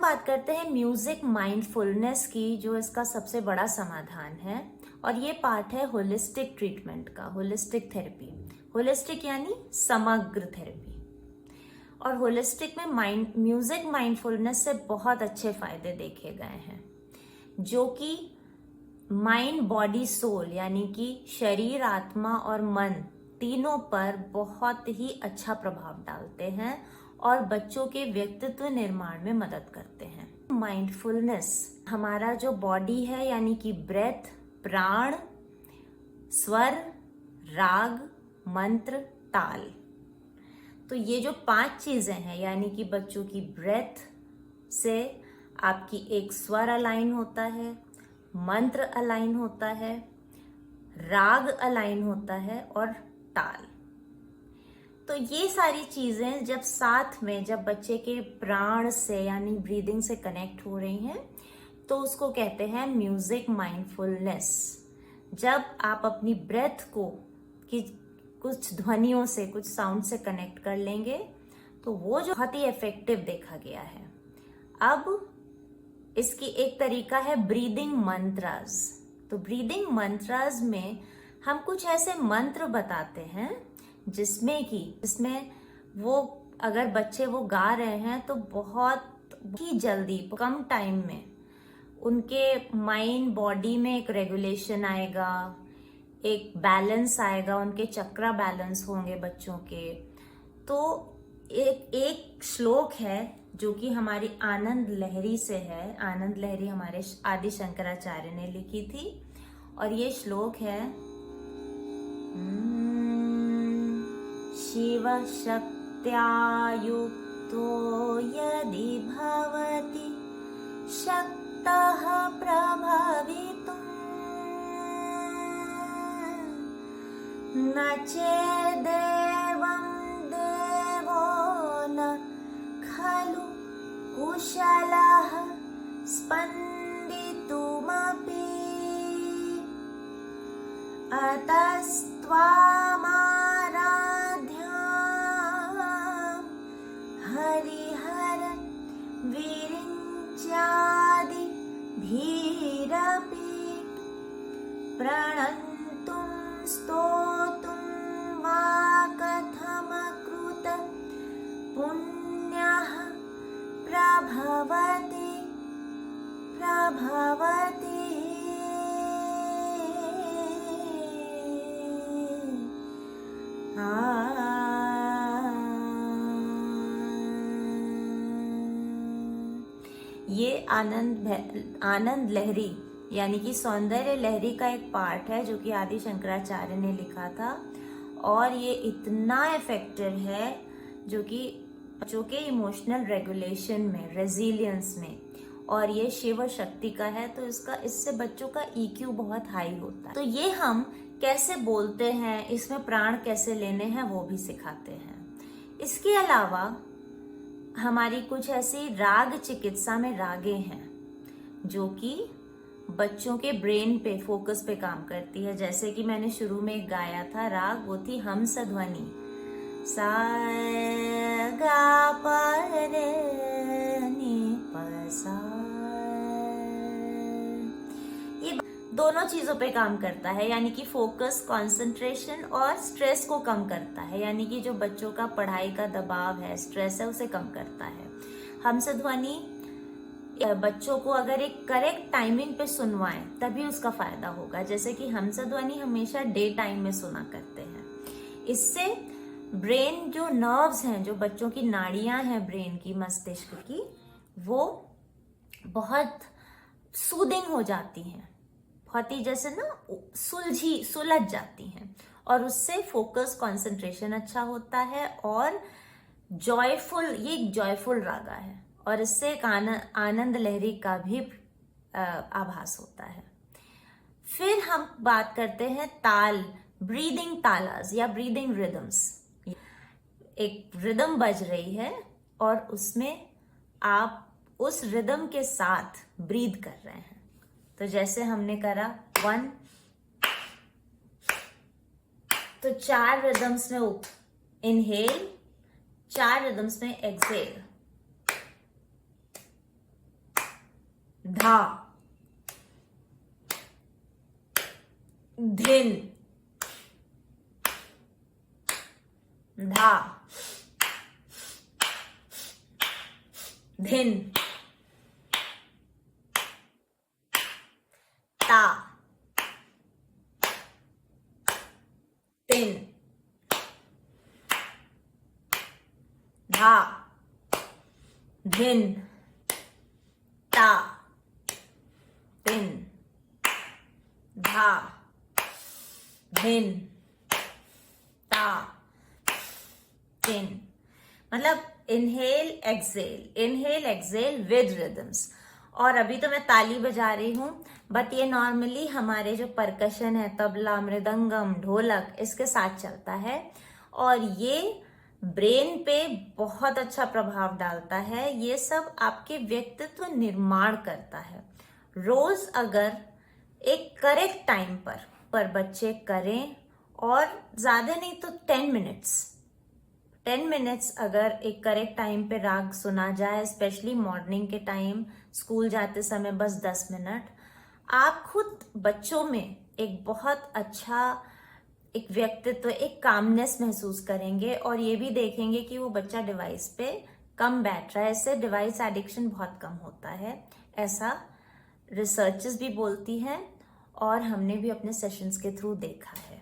बात करते हैं म्यूजिक माइंडफुलनेस की, जो इसका सबसे बड़ा समाधान है। और ये पार्ट है होलिस्टिक ट्रीटमेंट का, होलिस्टिक थेरेपी। होलिस्टिक यानी समग्र थेरेपी। और होलिस्टिक में म्यूजिक माइंडफुलनेस से बहुत अच्छे फायदे देखे गए हैं, जो कि माइंड बॉडी सोल यानी कि शरीर, आत्मा और मन तीनों पर बहुत ही अच्छा प्रभाव डालते हैं और बच्चों के व्यक्तित्व निर्माण में मदद करते हैं। माइंडफुलनेस हमारा जो बॉडी है यानी कि ब्रेथ, प्राण, स्वर, राग, मंत्र, ताल, तो ये जो 5 चीजें हैं यानी कि बच्चों की ब्रेथ से आपकी एक स्वर अलाइन होता है, मंत्र अलाइन होता है, राग अलाइन होता है और ताल। तो ये सारी चीजें जब साथ में, जब बच्चे के प्राण से यानी ब्रीदिंग से कनेक्ट हो रही हैं, तो उसको कहते हैं म्यूजिक माइंडफुलनेस। जब आप अपनी ब्रेथ को कुछ ध्वनियों से, कुछ साउंड से कनेक्ट कर लेंगे, तो वो जो बहुत ही इफेक्टिव देखा गया है। अब इसकी एक तरीका है ब्रीदिंग मंत्रास। तो ब्रीदिंग मंत्रास में हम कुछ ऐसे मंत्र बताते हैं जिसमें वो अगर बच्चे वो गा रहे हैं तो बहुत ही जल्दी, कम टाइम में उनके माइंड बॉडी में एक रेगुलेशन आएगा, एक बैलेंस आएगा, उनके चक्रा बैलेंस होंगे बच्चों के। तो एक श्लोक है जो कि हमारी आनंद लहरी से है। आनंद लहरी हमारे आदि शंकराचार्य ने लिखी थी और ये श्लोक है, शिव शक्त्या युक्तो यदि भवति शक्तः प्रभवितुम् न चेदेवं देवो न खलु कुशलः स्पन्दितुमपि अतस्त्वामाराध्यां हरिहर विरिञ्चादि धीरपि प्रणन्तुं स्तोतुं वा कथमकृत पुण्यः प्रभवति। ये आनंद लहरी यानी कि सौंदर्य लहरी का एक पार्ट है जो कि आदि शंकराचार्य ने लिखा था। और ये इतना इफेक्टिव है जो कि बच्चों के इमोशनल रेगुलेशन में, रेजिलियंस में, और ये शिव शक्ति का है, तो इससे बच्चों का EQ बहुत हाई होता है। तो ये हम कैसे बोलते हैं, इसमें प्राण कैसे लेने हैं, वो भी सिखाते हैं। इसके अलावा हमारी कुछ ऐसी राग चिकित्सा में रागे हैं जो कि बच्चों के ब्रेन पे, फोकस पे काम करती है। जैसे कि मैंने शुरू में गाया था राग, वो थी हंस ध्वनि, सा गा पा रे नी पा सा। ये दोनों चीजों पे काम करता है, यानी कि फोकस, कंसंट्रेशन और स्ट्रेस को कम करता है। यानी कि जो बच्चों का पढ़ाई का दबाव है, स्ट्रेस है, उसे कम करता है। हंस ध्वनि बच्चों को अगर एक करेक्ट टाइमिंग पे सुनवाएं तभी उसका फायदा होगा। जैसे कि हंस ध्वनि हमेशा डे टाइम में सुना करते हैं। इससे ब्रेन, जो नर्व्स हैं, जो बच्चों की नाड़ियां हैं ब्रेन की, मस्तिष्क की, वो बहुत सूदिंग हो जाती हैं, बहुत ही जैसे ना सुलझ जाती हैं, और उससे फोकस, कंसंट्रेशन अच्छा होता है और जॉयफुल, ये एक जॉयफुल रागा है और इससे एक आनंद लहरी का भी आभास होता है। फिर हम बात करते हैं ताल, ब्रीदिंग तालास या ब्रीदिंग रिदम्स। एक रिदम बज रही है और उसमें आप उस रिदम के साथ ब्रीद कर रहे हैं। तो जैसे हमने करा 1, तो 4 रिदम्स में इनहेल, 4 रिदम्स में एक्सहेल। धा, धिन, धा, धिन, ता, तिन, धा, धिन, ता, तिन, धा, धिन, ता, तिन। मतलब इनहेल एक्सहेल विद रिदम्स। और अभी तो मैं ताली बजा रही हूं, बट ये नॉर्मली हमारे जो परकशन है, तबला, मृदंगम, ढोलक, इसके साथ चलता है और ये ब्रेन पे बहुत अच्छा प्रभाव डालता है। ये सब आपके व्यक्तित्व निर्माण करता है। रोज अगर एक करेक्ट टाइम पर बच्चे करें, और ज्यादा नहीं तो 10 मिनट्स अगर एक करेक्ट टाइम पे राग सुना जाए, स्पेशली मॉर्निंग के टाइम, स्कूल जाते समय बस 10 मिनट, आप खुद बच्चों में एक बहुत अच्छा एक व्यक्तित्व, एक कामनेस महसूस करेंगे और ये भी देखेंगे कि वो बच्चा डिवाइस पे कम बैठ रहा है। इससे डिवाइस एडिक्शन बहुत कम होता है, ऐसा रिसर्चेस भी बोलती हैं और हमने भी अपने सेशंस के थ्रू देखा है।